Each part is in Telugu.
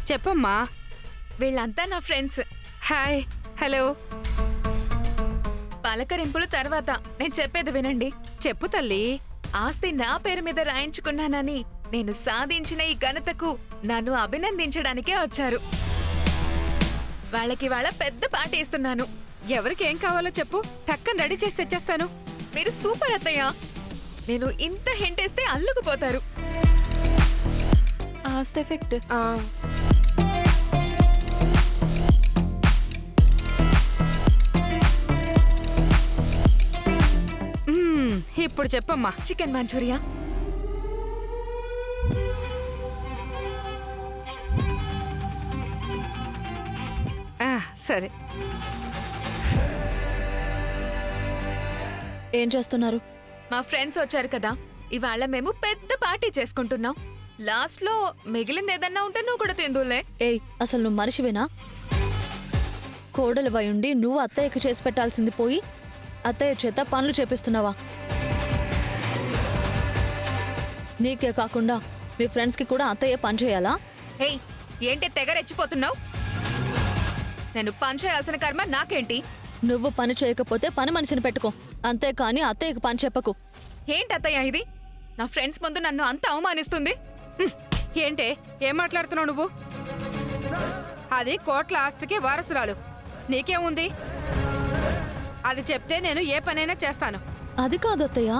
చెప్పమ్మా. వీళ్ళంతా నా ఫ్రెండ్స్. హాయ్. హలో. పలకరింపులు తర్వాత నేను చెప్పేది వినండి. చెప్పు తల్లి. ఆస్తి నా పేరు మీద రాయించుకున్నానని నేను సాధించిన ఈ ఘనతకు నన్ను అభినందించడానికే వచ్చారు. వాళ్ళకి వాళ్ళ పెద్ద పార్టీ ఇస్తున్నాను. ఎవరికేం కావాలో చెప్పు, టక్కన రెడీ చేసి తెచ్చేస్తాను. మీరు సూపర్ అత్తయ్య. నేను ఇంత హింట్ ఇస్తే అల్లుకుపోతారు. ఆస్తి ఎఫెక్ట్. ఇప్పుడు చెప్పమ్మా. Chicken manchurian. సరే. ఏం చేస్తున్నారు? మా ఫ్రెండ్స్ వచ్చారు కదా, ఇవాళ మేము పెద్ద పార్టీ చేసుకుంటున్నాం. లాస్ట్ లో మిగిలింది ఏదన్నా ఉంటే నువ్వు కూడా తిందులే. ఏయ్, అసలు నువ్వు మనిషివేనా? కోడలు ఉండి నువ్వు అత్తయ్యకి చేసి పెట్టాల్సింది పోయి అత్తయ్య చేత పనులు చేపిస్తున్నావా? నీకే కాకుండా మీ ఫ్రెండ్స్కి కూడా అత్తయ్య పని చేయాలా? ఏయ్, ఏంటి తెగ రెచ్చిపోతున్నావు? నేను పని చేయాల్సిన కర్మ నాకేంటి? నువ్వు పని చేయకపోతే పని మనిషిని పెట్టుకో, అంతేకాని అత్తయ్యకి పని చెప్పకు. ఏంటి అత్తయ్య ఇది? నా ఫ్రెండ్స్ ముందు నన్ను అంత అవమానిస్తుంది. ఏంటే ఏం మాట్లాడుతున్నావు నువ్వు? అది కోట్ల ఆస్తికి వారసురాలు. నీకేముంది? అది చెప్తే నేను ఏ పనైనా చేస్తాను. అది కాదు అత్తయ్య,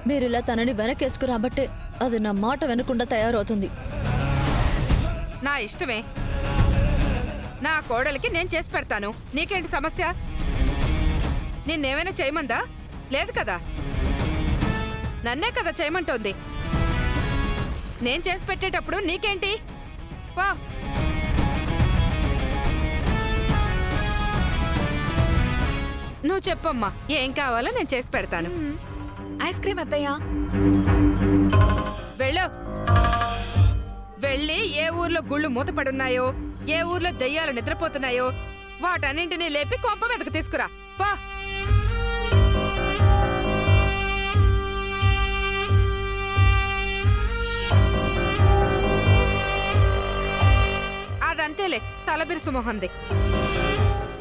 మీరిలా తనని వెనకేసుకురాబట్టే అది నా మాట వినకుండా తయారవుతుంది. నా ఇష్టమే. నా కోడలికి నేను చేసి పెడతాను. నీకేంటి సమస్య? నిన్నేమైనా చేయమందా? లేదు కదా, నన్నే కదా చేయమంటోంది. నేను చేసి పెట్టేటప్పుడు నీకేంటి? వా. నువ్వు చెప్పమ్మా, ఏం కావాలో నేను చేసి పెడతాను. ఐస్ క్రీమ్ అత్తయ్య. వెళ్ళు. వెళ్ళి ఏ ఊర్లో గుళ్ళు మూతపడున్నాయో, ఏ ఊర్లో దెయ్యాలు నిద్రపోతున్నాయో వాటన్నింటినీ లేపి కొంప మీదకు తీసుకురా. పా. అదంతేలే, తలబిరుసు మొహంది.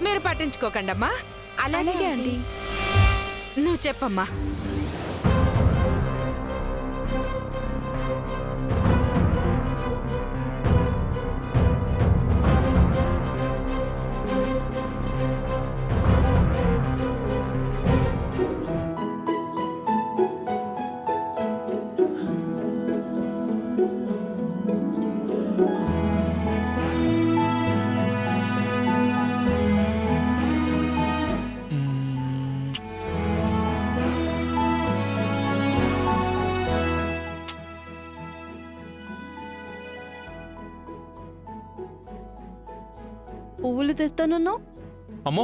మీరు పట్టించుకోకండమ్మా. అలాగే అండి. నువ్వు చెప్పమ్మా. పువ్వులు తెస్తానన్నావు. అమ్మో,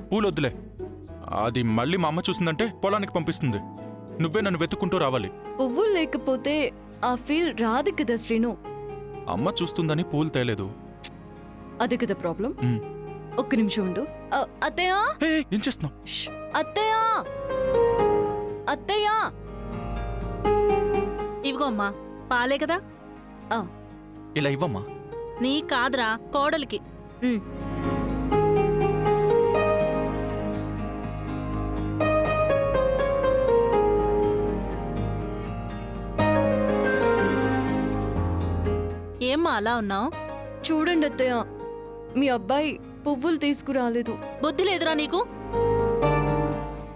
పూలొద్దులే. అది మళ్ళీ మా అమ్మ చూసిందంటే పొలానికి పంపిస్తుంది. నువ్వే నన్ను వెతుక్కుంటూ రావాలి. పువ్వులు లేకపోతే ఆ ఫీల్ రాదు కదా శ్రీను. అమ్మ చూస్తుందని పూలు తేలేదు. అది కదా ప్రాబ్లం. ఒక్క నిమిషం ఉండు. అత్తయ్య. ఏం చేస్తున్నావు? అత్తయ్య, అత్తయ్య. ఇవిగో అమ్మా, పాలే కదా. ఇలా ఇవ్వమ్మా. నీ కాదురా, కోడలికి. ఏమ్మా అలా ఉన్నావు? చూడండి అత్తయ్య, మీ అబ్బాయి పువ్వులు తీసుకురాలేదు. బుద్ధి లేదురా నీకు?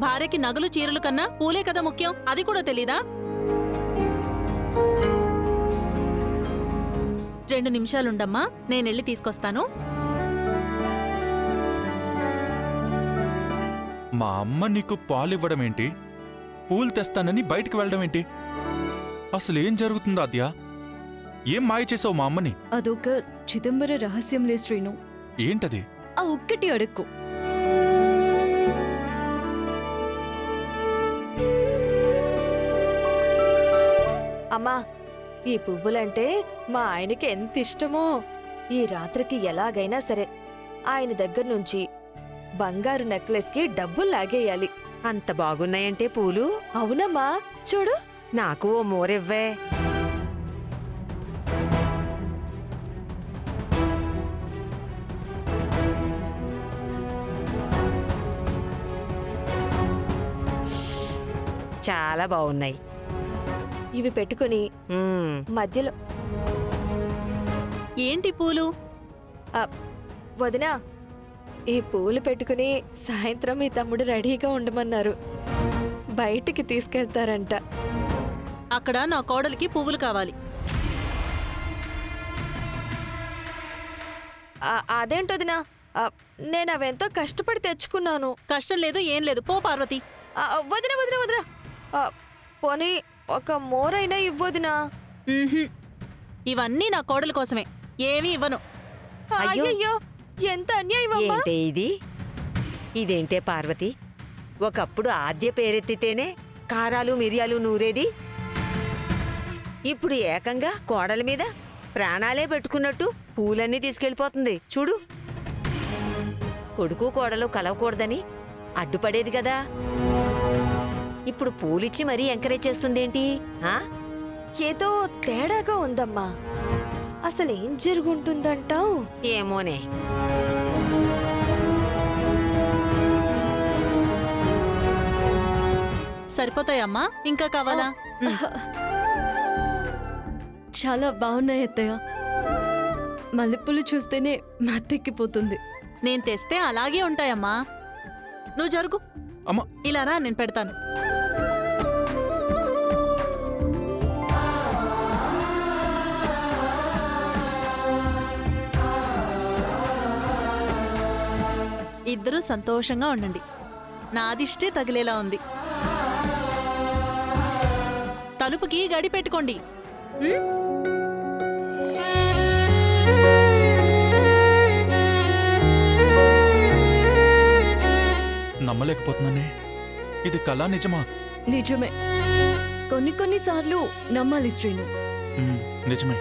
భార్యకి నగలు చీరలు కన్నా పూలే కదా ముఖ్యం, అది కూడా తెలీదా? 2 నిమిషాలుండమ్మా, నేనెళ్ళి తీసుకొస్తాను. మా అమ్మ నీకు పాలివ్వడం ఏంటి? పూలు తెస్తానని బయటికి వెళ్ళడం ఏంటి? అసలు ఏం జరుగుతుందో అద్యా? ఏం మాయ చేసావు మా అమ్మని? అదొక చిదంబర రహస్యంలే శ్రీను. ఏంటది? ఆ ఒక్కటి అడుక్కు. అమ్మా, ఈ పువ్వులంటే మా ఆయనకి ఎంత ఇష్టమో. ఈ రాత్రికి ఎలాగైనా సరే ఆయన దగ్గర నుంచి బంగారు నెక్లెస్ కి డబ్బులు లాగేయాలి. అంత బాగున్నాయంటే పూలు? అవునమ్మా, చూడు. నాకు ఓ మోరెవ్వే. చాలా బాగున్నాయి. ఇవి పెట్టుకుని మ్మ్. మధ్యలో ఏంటి పూలు? వదినా, ఈ పూలు పెట్టుకుని సాయంత్రం మీ తమ్ముడు రెడీగా ఉండమన్నారు. బయటికి తీసుకెళ్తారంట. అక్కడ నా కోడలికి పువ్వులు కావాలి. అదేంటొదినా, నేను అవెంతో కష్టపడి తెచ్చుకున్నాను. కష్టం లేదు, ఏం లేదు. పో పార్వతి. వదినా వదినా వదినా, పోనీ ఒక మోరైనా ఇవ్వదినా. ఉహుం. ఇవన్నీ నా కోడలి కోసమే, ఏమీ ఇవ్వను. అయ్యో. అయ్యో, ఎంత అన్యాయం అమ్మా. ఏంటే ఇది? ఇదేంటే పార్వతి, ఒకప్పుడు ఆద్య పేరెత్తితేనే కారాలు మిరియాలు నూరేది. ఇప్పుడు ఏకంగా కోడల మీద ప్రాణాలే పెట్టుకున్నట్టు పూలన్నీ తీసుకెళ్ళిపోతుంది చూడు. కొడుకు కోడలు కలవకూడదని అడ్డుపడేది కదా, ఇప్పుడు పూలిచ్చి మరీ ఎంకరేజ్ చేస్తుందేంటి? ఆ? ఏదో తేడాగా ఉందమ్మా. అసలు ఏం జరుగుంటుందంటావు? ఏమోనే. సరిపోతాయమ్మా, ఇంకా కావాలా? చాలా బాగున్నాయి అత్తయ్య. మల్లెపూలు చూస్తేనే మత్తెక్కిపోతుంది. నేను తెస్తే అలాగే ఉంటాయమ్మా. నువ్వు జరుగు. అమ్మ. ఇలా రా, నేను పెడతాను. ఇద్దరూ సంతోషంగా ఉండండి. నాదిష్టే తగిలేలా ఉంది. తలుపుకి గడి పెట్టుకోండి. ఉమ్? నమ్మలేకపోతున్నానే, ఇది కళా నిజమా? నిజమే. కొన్ని కొన్నిసార్లు నమ్మాలి శ్రీను. నిజమే.